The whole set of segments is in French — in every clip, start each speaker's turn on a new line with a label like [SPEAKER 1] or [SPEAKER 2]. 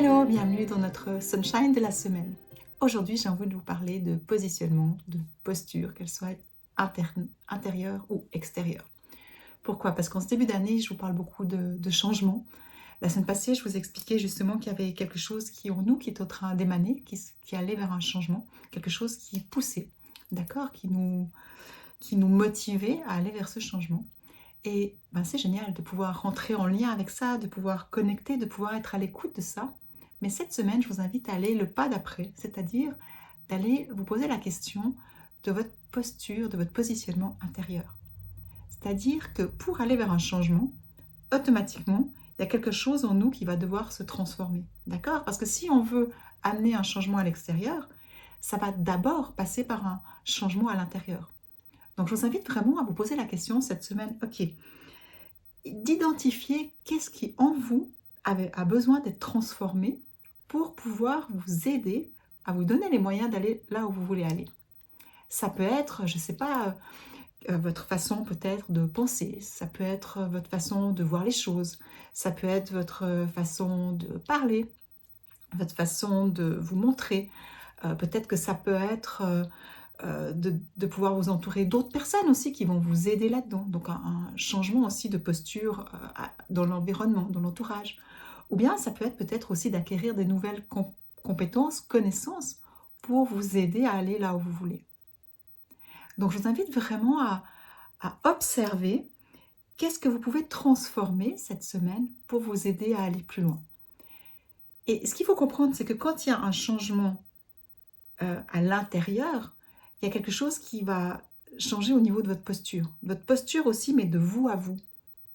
[SPEAKER 1] Hello, bienvenue dans notre sunshine de la semaine. Aujourd'hui, j'ai envie de vous parler de positionnement, de posture, qu'elle soit intérieure ou extérieure. Pourquoi? Parce qu'en ce début d'année, je vous parle beaucoup de changements. La semaine passée, je vous expliquais justement qu'il y avait quelque chose qui en nous qui est en train d'émaner, qui allait vers un changement, quelque chose qui poussait, d'accord, qui nous motivait à aller vers ce changement. Et ben, c'est génial de pouvoir rentrer en lien avec ça, de pouvoir connecter, de pouvoir être à l'écoute de ça. Mais cette semaine, je vous invite à aller le pas d'après, c'est-à-dire d'aller vous poser la question de votre posture, de votre positionnement intérieur. C'est-à-dire que pour aller vers un changement, automatiquement, il y a quelque chose en nous qui va devoir se transformer. D'accord? Parce que si on veut amener un changement à l'extérieur, ça va d'abord passer par un changement à l'intérieur. Donc je vous invite vraiment à vous poser la question cette semaine, ok, d'identifier qu'est-ce qui en vous a besoin d'être transformé pour pouvoir vous aider à vous donner les moyens d'aller là où vous voulez aller. Ça peut être, je ne sais pas, votre façon peut-être de penser, ça peut être votre façon de voir les choses, ça peut être votre façon de parler, votre façon de vous montrer. Peut-être que ça peut être de pouvoir vous entourer d'autres personnes aussi qui vont vous aider là-dedans. Donc un changement aussi de posture dans l'environnement, dans l'entourage. Ou bien ça peut être peut-être aussi d'acquérir des nouvelles compétences, connaissances pour vous aider à aller là où vous voulez. Donc je vous invite vraiment à observer qu'est-ce que vous pouvez transformer cette semaine pour vous aider à aller plus loin. Et ce qu'il faut comprendre, c'est que quand il y a un changement à l'intérieur, il y a quelque chose qui va changer au niveau de votre posture. Votre posture aussi, mais de vous à vous.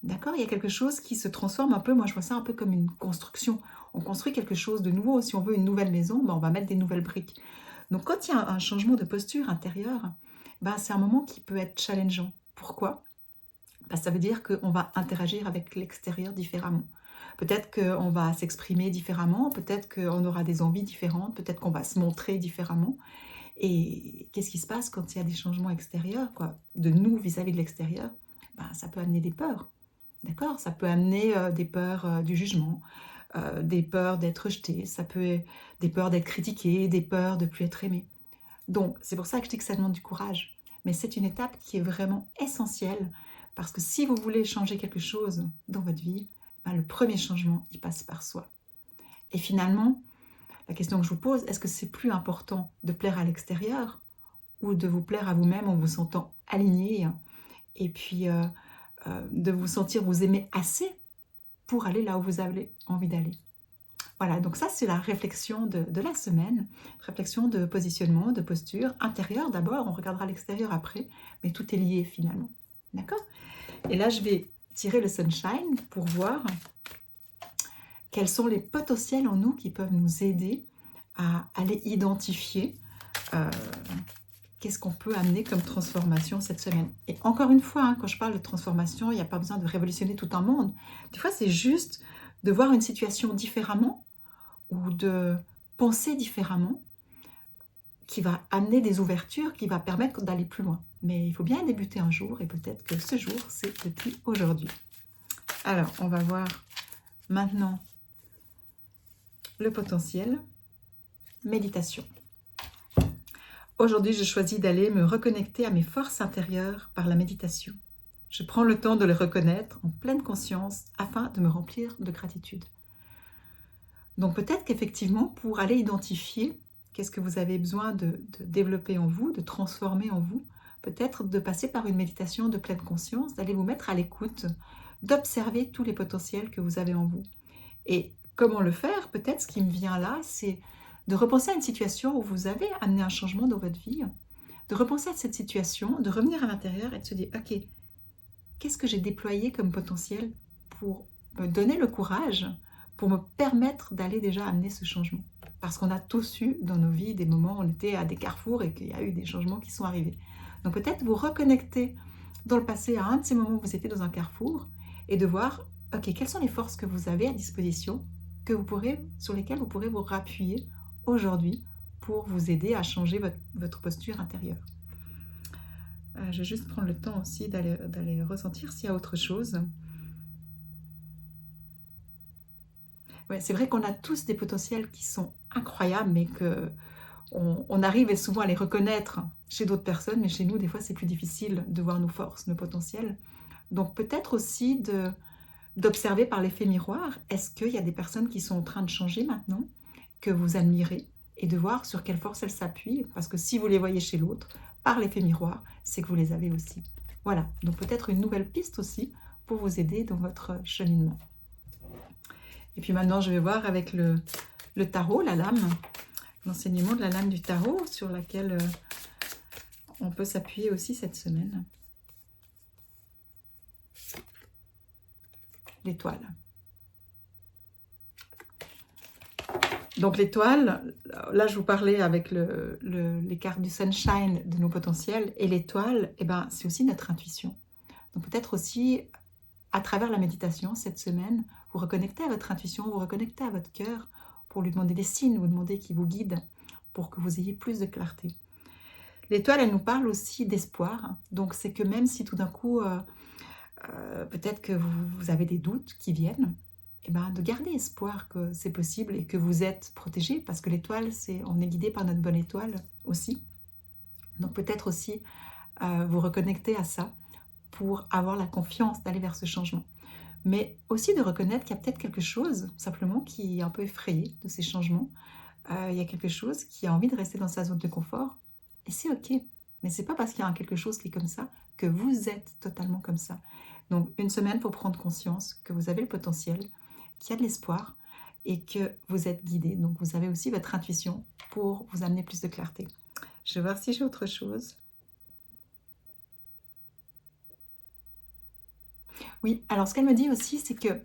[SPEAKER 1] D'accord? Il y a quelque chose qui se transforme un peu, moi je vois ça un peu comme une construction. On construit quelque chose de nouveau. Si on veut une nouvelle maison, ben on va mettre des nouvelles briques. Donc quand il y a un changement de posture intérieure, ben c'est un moment qui peut être challengeant. Pourquoi? Ben ça veut dire qu'on va interagir avec l'extérieur différemment. Peut-être qu'on va s'exprimer différemment, peut-être qu'on aura des envies différentes, peut-être qu'on va se montrer différemment. Et qu'est-ce qui se passe quand il y a des changements extérieurs, quoi, de nous vis-à-vis de l'extérieur? Ben, ça peut amener des peurs, d'accord? Ça peut amener des peurs du jugement, des peurs d'être rejeté, ça peut être des peurs d'être critiqué, des peurs de ne plus être aimé. Donc, c'est pour ça que je dis que ça demande du courage. Mais c'est une étape qui est vraiment essentielle parce que si vous voulez changer quelque chose dans votre vie, ben, le premier changement, il passe par soi. Et finalement, la question que je vous pose, est-ce que c'est plus important de plaire à l'extérieur ou de vous plaire à vous-même en vous sentant aligné et puis de vous sentir vous aimer assez pour aller là où vous avez envie d'aller. Voilà, donc ça c'est la réflexion de la semaine, réflexion de positionnement, de posture, intérieure d'abord, on regardera l'extérieur après, mais tout est lié finalement. D'accord? Et là je vais tirer le sunshine pour voir quels sont les potentiels en nous qui peuvent nous aider à aller identifier qu'est-ce qu'on peut amener comme transformation cette semaine. Et encore une fois, hein, quand je parle de transformation, il n'y a pas besoin de révolutionner tout un monde. Des fois, c'est juste de voir une situation différemment ou de penser différemment qui va amener des ouvertures, qui va permettre d'aller plus loin. Mais il faut bien débuter un jour et peut-être que ce jour, c'est depuis aujourd'hui. Alors, on va voir maintenant le potentiel. Méditation. Aujourd'hui, je choisis d'aller me reconnecter à mes forces intérieures par la méditation. Je prends le temps de les reconnaître en pleine conscience afin de me remplir de gratitude. Donc peut-être qu'effectivement, pour aller identifier qu'est-ce que vous avez besoin de développer en vous, de transformer en vous, peut-être de passer par une méditation de pleine conscience, d'aller vous mettre à l'écoute, d'observer tous les potentiels que vous avez en vous. Et comment le faire? Peut-être ce qui me vient là, c'est de repenser à une situation où vous avez amené un changement dans votre vie, de repenser à cette situation, de revenir à l'intérieur et de se dire, ok, qu'est-ce que j'ai déployé comme potentiel pour me donner le courage, pour me permettre d'aller déjà amener ce changement? Parce qu'on a tous eu dans nos vies des moments où on était à des carrefours et qu'il y a eu des changements qui sont arrivés. Donc peut-être vous reconnecter dans le passé à un de ces moments où vous étiez dans un carrefour et de voir, ok, quelles sont les forces que vous avez à disposition sur lesquelles vous pourrez vous rappuyer aujourd'hui pour vous aider à changer votre posture intérieure. Je vais juste prendre le temps aussi d'aller ressentir s'il y a autre chose. Ouais, c'est vrai qu'on a tous des potentiels qui sont incroyables, mais que on arrive souvent à les reconnaître chez d'autres personnes, mais chez nous, des fois, c'est plus difficile de voir nos forces, nos potentiels. Donc peut-être aussi d'observer par l'effet miroir, est-ce qu'il y a des personnes qui sont en train de changer maintenant, que vous admirez, et de voir sur quelle force elles s'appuient, parce que si vous les voyez chez l'autre, par l'effet miroir, c'est que vous les avez aussi. Voilà, donc peut-être une nouvelle piste aussi pour vous aider dans votre cheminement. Et puis maintenant, je vais voir avec le tarot, la lame, l'enseignement de la lame du tarot sur laquelle on peut s'appuyer aussi cette semaine. L'étoile. Donc l'étoile, là je vous parlais avec les cartes du sunshine de nos potentiels, et l'étoile, eh ben, c'est aussi notre intuition. Donc peut-être aussi, à travers la méditation cette semaine, vous reconnectez à votre intuition, vous reconnectez à votre cœur pour lui demander des signes, vous demander qu'il vous guide pour que vous ayez plus de clarté. L'étoile, elle nous parle aussi d'espoir. Donc c'est que même si tout d'un coup, peut-être que vous avez des doutes qui viennent, eh ben, de garder espoir que c'est possible et que vous êtes protégé, parce que l'étoile, on est guidé par notre bonne étoile aussi. Donc peut-être aussi vous reconnecter à ça pour avoir la confiance d'aller vers ce changement. Mais aussi de reconnaître qu'il y a peut-être quelque chose, simplement, qui est un peu effrayé de ces changements. Il y a quelque chose qui a envie de rester dans sa zone de confort. Et c'est OK. Mais c'est pas parce qu'il y a quelque chose qui est comme ça que vous êtes totalement comme ça. Donc, une semaine pour prendre conscience que vous avez le potentiel, qu'il y a de l'espoir et que vous êtes guidé. Donc, vous avez aussi votre intuition pour vous amener plus de clarté. Je vais voir si j'ai autre chose. Oui, alors ce qu'elle me dit aussi, c'est que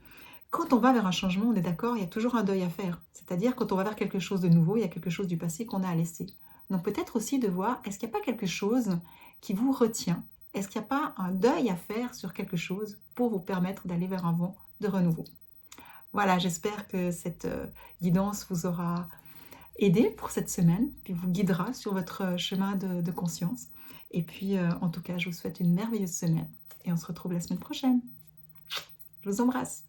[SPEAKER 1] quand on va vers un changement, on est d'accord, il y a toujours un deuil à faire. C'est-à-dire, quand on va vers quelque chose de nouveau, il y a quelque chose du passé qu'on a à laisser. Donc peut-être aussi de voir, est-ce qu'il n'y a pas quelque chose qui vous retient? Est-ce qu'il n'y a pas un deuil à faire sur quelque chose pour vous permettre d'aller vers un vent de renouveau? Voilà, j'espère que cette guidance vous aura aidé pour cette semaine, puis vous guidera sur votre chemin de conscience. Et puis, en tout cas, je vous souhaite une merveilleuse semaine et on se retrouve la semaine prochaine. Je vous embrasse.